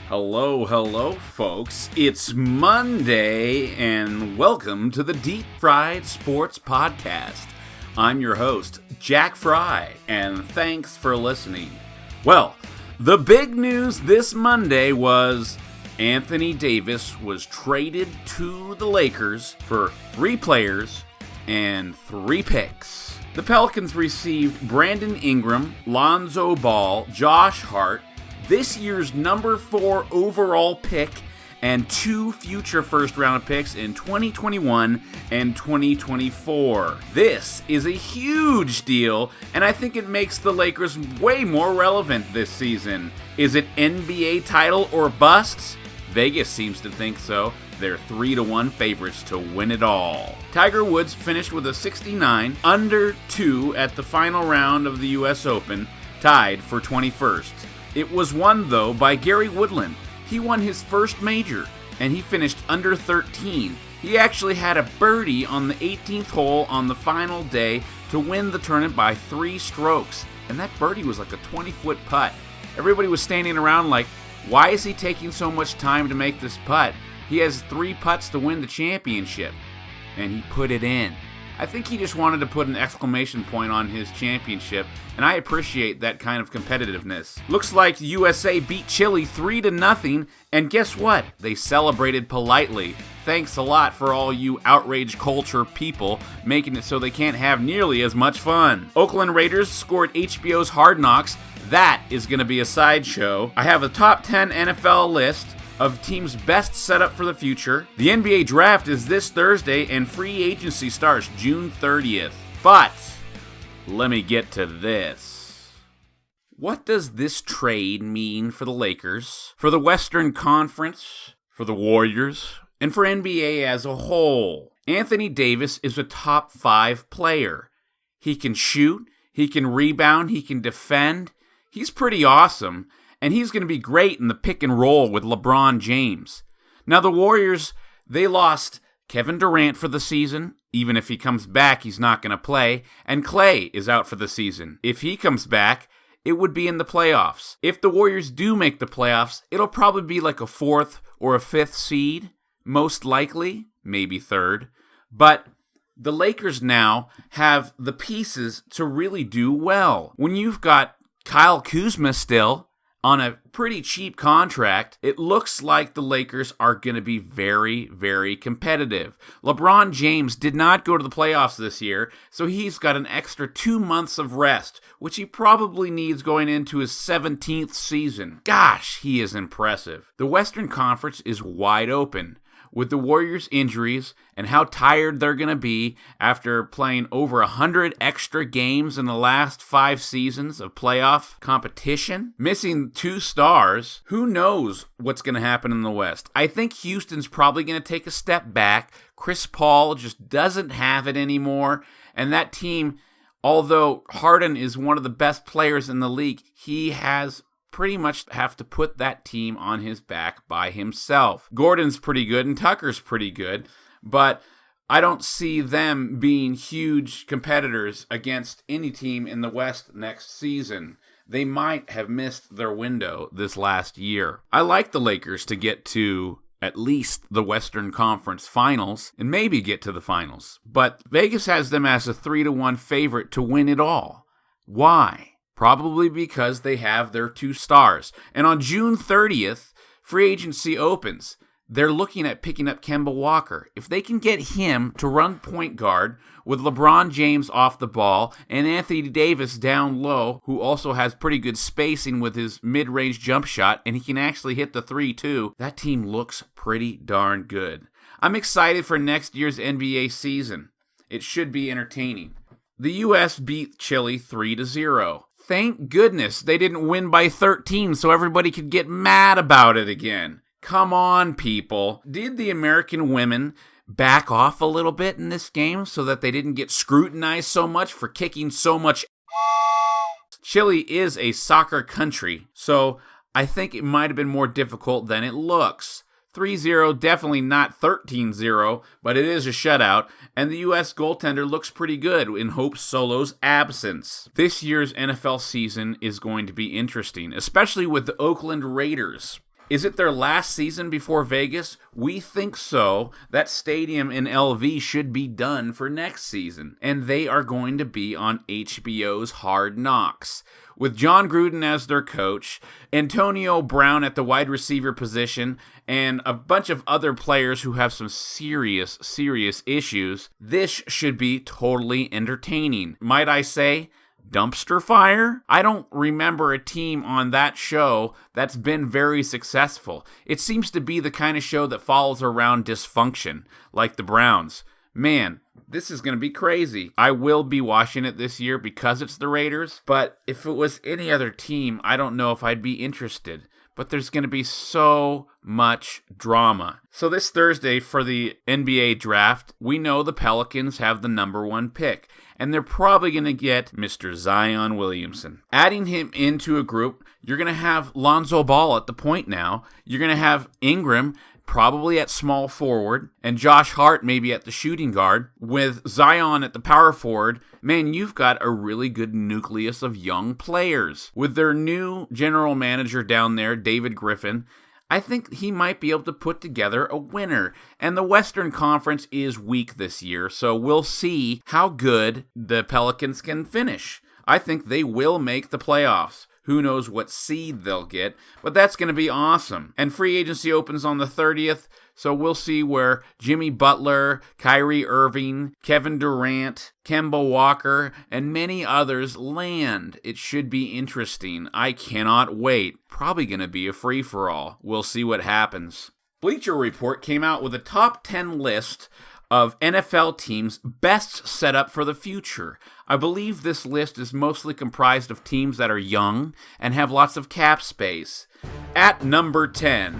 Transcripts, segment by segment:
Hello, folks. It's Monday, and welcome to the Deep Fried Sports Podcast. I'm your host, Jack Fry, and thanks for listening. Well, the big news this Monday was Anthony Davis was traded to the Lakers for 3 players and 3 picks. The Pelicans received Brandon Ingram, Lonzo Ball, Josh Hart, this year's number 4 overall pick, and 2 future first-round picks in 2021 and 2024. This is a huge deal, and I think it makes the Lakers way more relevant this season. Is it NBA title or bust? Vegas seems to think so. They're 3-1 favorites to win it all. Tiger Woods finished with a 69, under 2 at the final round of the US Open, tied for 21st. It was won, though, by Gary Woodland. He won his first major, and he finished under 13. He actually had a birdie on the 18th hole on the final day to win the tournament by 3 strokes, and that birdie was like a 20-foot putt. Everybody was standing around like, why is he taking so much time to make this putt? He has 3 putts to win the championship, and he put it in. I think he just wanted to put an exclamation point on his championship, and I appreciate that kind of competitiveness. Looks like USA beat Chile 3-0, and guess what? They celebrated politely. Thanks a lot for all you outrage culture people making it so they can't have nearly as much fun. Oakland Raiders scored HBO's Hard Knox. That is going to be a sideshow. I have a top 10 NFL list of teams best set up for the future. The NBA draft is this Thursday, and free agency starts June 30th. But let me get to this. What does this trade mean for the Lakers, for the Western Conference, for the Warriors, and for NBA as a whole? Anthony Davis is a top 5 player. He can shoot, he can rebound, he can defend. He's pretty awesome. And he's going to be great in the pick and roll with LeBron James. Now, the Warriors, they lost Kevin Durant for the season. Even if he comes back, he's not going to play. And Clay is out for the season. If he comes back, it would be in the playoffs. If the Warriors do make the playoffs, it'll probably be like a 4th or a 5th seed, most likely, maybe 3rd. But the Lakers now have the pieces to really do well. When you've got Kyle Kuzma still on a pretty cheap contract, it looks like the Lakers are going to be very, very competitive. LeBron James did not go to the playoffs this year, so he's got an extra 2 months of rest, which he probably needs going into his 17th season. Gosh, he is impressive. The Western Conference is wide open. With the Warriors' injuries and how tired they're going to be after playing over 100 extra games in the last 5 seasons of playoff competition, missing 2 stars, who knows what's going to happen in the West? I think Houston's probably going to take a step back. Chris Paul just doesn't have it anymore, and that team, although Harden is one of the best players in the league, he has pretty much have to put that team on his back by himself. Gordon's pretty good and Tucker's pretty good, but I don't see them being huge competitors against any team in the West next season. They might have missed their window this last year. I like the Lakers to get to at least the Western Conference Finals and maybe get to the finals, but Vegas has them as a 3-1 favorite to win it all. Why? Probably because they have their 2 stars. And on June 30th, free agency opens. They're looking at picking up Kemba Walker. If they can get him to run point guard with LeBron James off the ball and Anthony Davis down low, who also has pretty good spacing with his mid-range jump shot, and he can actually hit the 3 too, that team looks pretty darn good. I'm excited for next year's NBA season. It should be entertaining. The U.S. beat Chile 3-0. Thank goodness they didn't win by 13 so everybody could get mad about it again. Come on, people. Did the American women back off a little bit in this game so that they didn't get scrutinized so much for kicking so much ass? Chile is a soccer country, so I think it might have been more difficult than it looks. 3-0, definitely not 13-0, but it is a shutout, and the U.S. goaltender looks pretty good in Hope Solo's absence. This year's NFL season is going to be interesting, especially with the Oakland Raiders. Is it their last season before Vegas? We think so. That stadium in LV should be done for next season, and they are going to be on HBO's Hard Knox. With John Gruden as their coach, Antonio Brown at the wide receiver position, and a bunch of other players who have some serious issues, this should be totally entertaining. Might I say, dumpster fire? I don't remember a team on that show that's been very successful. It seems to be the kind of show that follows around dysfunction, like the Browns. Man, this is going to be crazy. I will be watching it this year because it's the Raiders, but if it was any other team, I don't know if I'd be interested. But there's going to be so much drama. So this Thursday for the NBA draft, we know the Pelicans have the number 1 pick, and they're probably going to get Mr. Zion Williamson. Adding him into a group, you're going to have Lonzo Ball at the point now. You're going to have Ingram probably at small forward, and Josh Hart maybe at the shooting guard. With Zion at the power forward, man, you've got a really good nucleus of young players. With their new general manager down there, David Griffin, I think he might be able to put together a winner. And the Western Conference is weak this year, so we'll see how good the Pelicans can finish. I think they will make the playoffs. Who knows what seed they'll get, but that's going to be awesome. And free agency opens on the 30th, so we'll see where Jimmy Butler, Kyrie Irving, Kevin Durant, Kemba Walker, and many others land. It should be interesting. I cannot wait. Probably going to be a free-for-all. We'll see what happens. Bleacher Report came out with a top 10 list of NFL teams best set up for the future. I believe this list is mostly comprised of teams that are young and have lots of cap space. At number 10,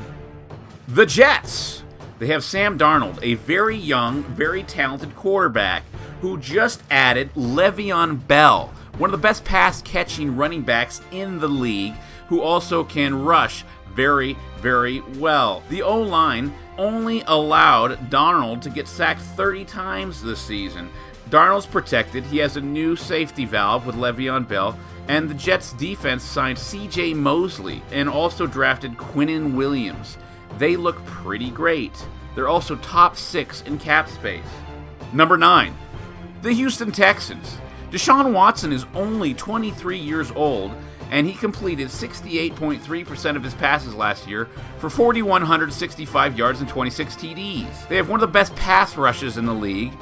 the Jets. They have Sam Darnold, a very young, very talented quarterback who just added Le'Veon Bell, one of the best pass-catching running backs in the league, who also can rush very, very well. The O-line only allowed Darnold to get sacked 30 times this season. Darnold's protected. He has a new safety valve with Le'Veon Bell, and the Jets defense signed C.J. Mosley and also drafted Quinnen Williams. They look pretty great. They're also top 6 in cap space. Number 9, the Houston Texans. Deshaun Watson is only 23 years old, and he completed 68.3% of his passes last year for 4,165 yards and 26 TDs. They have one of the best pass rushes in the league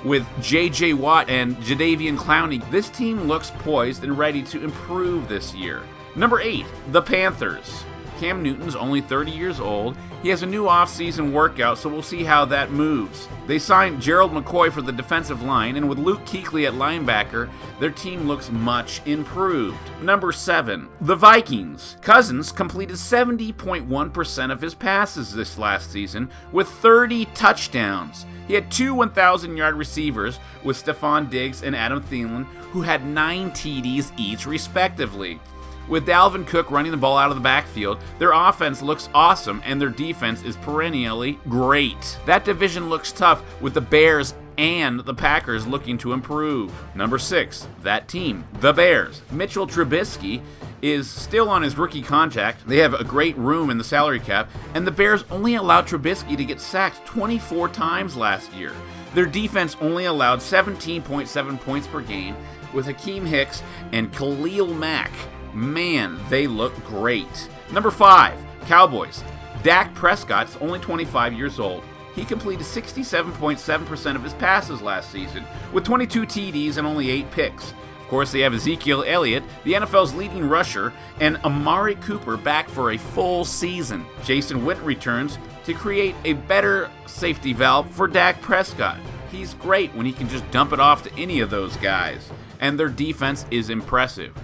with J.J. Watt and Jadeveon Clowney. This team looks poised and ready to improve this year. Number 8, the Panthers. Cam Newton's only 30 years old. He has a new offseason workout, so we'll see how that moves. They signed Gerald McCoy for the defensive line, and with Luke Kuechly at linebacker, their team looks much improved. Number 7, the Vikings. Cousins completed 70.1% of his passes this last season with 30 touchdowns. He had 2 1,000-yard receivers with Stephon Diggs and Adam Thielen, who had 9 TDs each respectively. With Dalvin Cook running the ball out of the backfield, their offense looks awesome and their defense is perennially great. That division looks tough with the Bears and the Packers looking to improve. Number 6, that team, the Bears. Mitchell Trubisky is still on his rookie contract. They have a great room in the salary cap, and the Bears only allowed Trubisky to get sacked 24 times last year. Their defense only allowed 17.7 points per game with Hakeem Hicks and Khalil Mack. Man, they look great. Number 5, Cowboys. Dak Prescott's only 25 years old. He completed 67.7% of his passes last season, with 22 TDs and only 8 picks. Of course, they have Ezekiel Elliott, the NFL's leading rusher, and Amari Cooper back for a full season. Jason Witten returns to create a better safety valve for Dak Prescott. He's great when he can just dump it off to any of those guys, and their defense is impressive.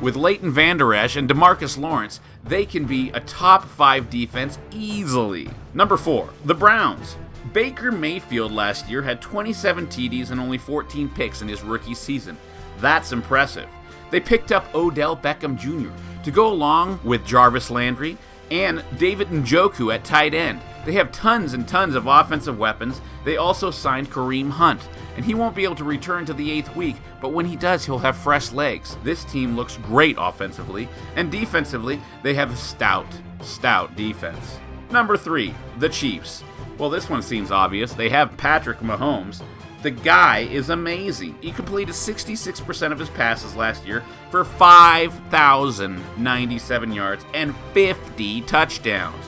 With Leighton Vander Esch and DeMarcus Lawrence, they can be a top 5 defense easily. Number 4, the Browns. Baker Mayfield last year had 27 TDs and only 14 picks in his rookie season. That's impressive. They picked up Odell Beckham Jr. to go along with Jarvis Landry and David Njoku at tight end. They have tons and tons of offensive weapons. They also signed Kareem Hunt, and he won't be able to return to the 8th week, but when he does, he'll have fresh legs. This team looks great offensively, and defensively, they have a stout defense. Number 3, the Chiefs. Well, this one seems obvious. They have Patrick Mahomes. The guy is amazing. He completed 66% of his passes last year for 5,097 yards and 50 touchdowns.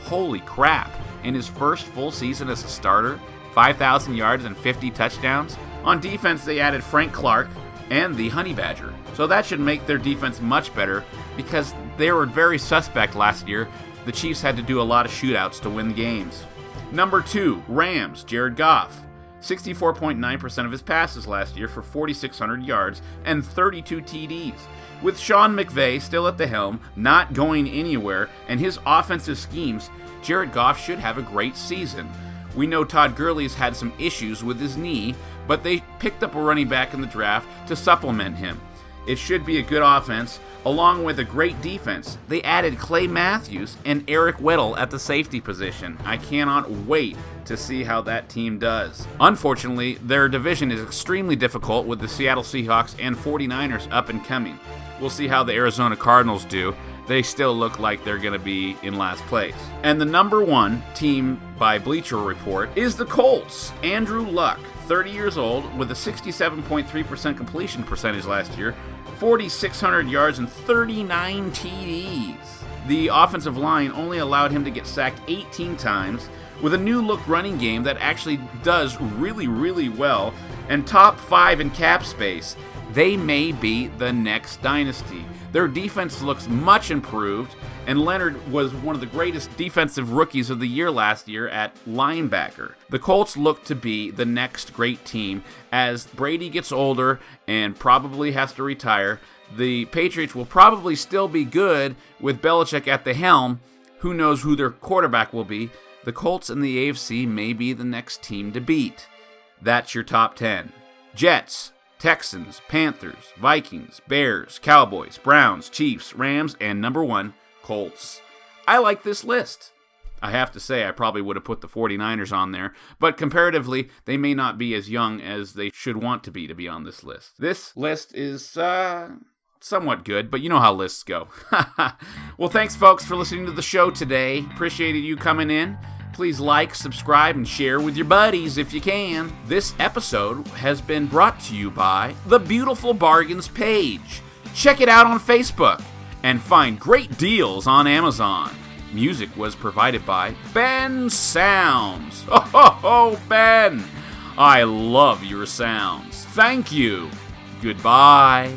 Holy crap. In his first full season as a starter, 5,000 yards and 50 touchdowns. On defense, they added Frank Clark and the Honey Badger. So that should make their defense much better because they were very suspect last year. The Chiefs had to do a lot of shootouts to win games. Number 2, Rams, Jared Goff. 64.9% of his passes last year for 4,600 yards and 32 TDs. With Sean McVay still at the helm, not going anywhere, and his offensive schemes, Jared Goff should have a great season. We know Todd Gurley's had some issues with his knee, but they picked up a running back in the draft to supplement him. It should be a good offense, along with a great defense. They added Clay Matthews and Eric Weddle at the safety position. I cannot wait to see how that team does. Unfortunately, their division is extremely difficult with the Seattle Seahawks and 49ers up and coming. We'll see how the Arizona Cardinals do. They still look like they're going to be in last place. And the number 1 team by Bleacher Report is the Colts. Andrew Luck, 30 years old, with a 67.3% completion percentage last year, 4,600 yards and 39 TDs. The offensive line only allowed him to get sacked 18 times, with a new look running game that actually does really, really well, and top 5 in cap space. They may be the next dynasty. Their defense looks much improved, and Leonard was one of the greatest defensive rookies of the year last year at linebacker. The Colts look to be the next great team. As Brady gets older and probably has to retire, the Patriots will probably still be good with Belichick at the helm. Who knows who their quarterback will be? The Colts in the AFC may be the next team to beat. That's your top 10. Jets, Texans, Panthers, Vikings, Bears, Cowboys, Browns, Chiefs, Rams, and number 1, Colts. I like this list. I have to say I probably would have put the 49ers on there, but comparatively, they may not be as young as they should want to be on this list. This list is somewhat good, but you know how lists go. Well, thanks, folks, for listening to the show today. Appreciated you coming in. Please like, subscribe, and share with your buddies if you can. This episode has been brought to you by the Beautiful Bargains page. Check it out on Facebook and find great deals on Amazon. Music was provided by Ben Sounds. Oh, Ben! I love your sounds. Thank you. Goodbye.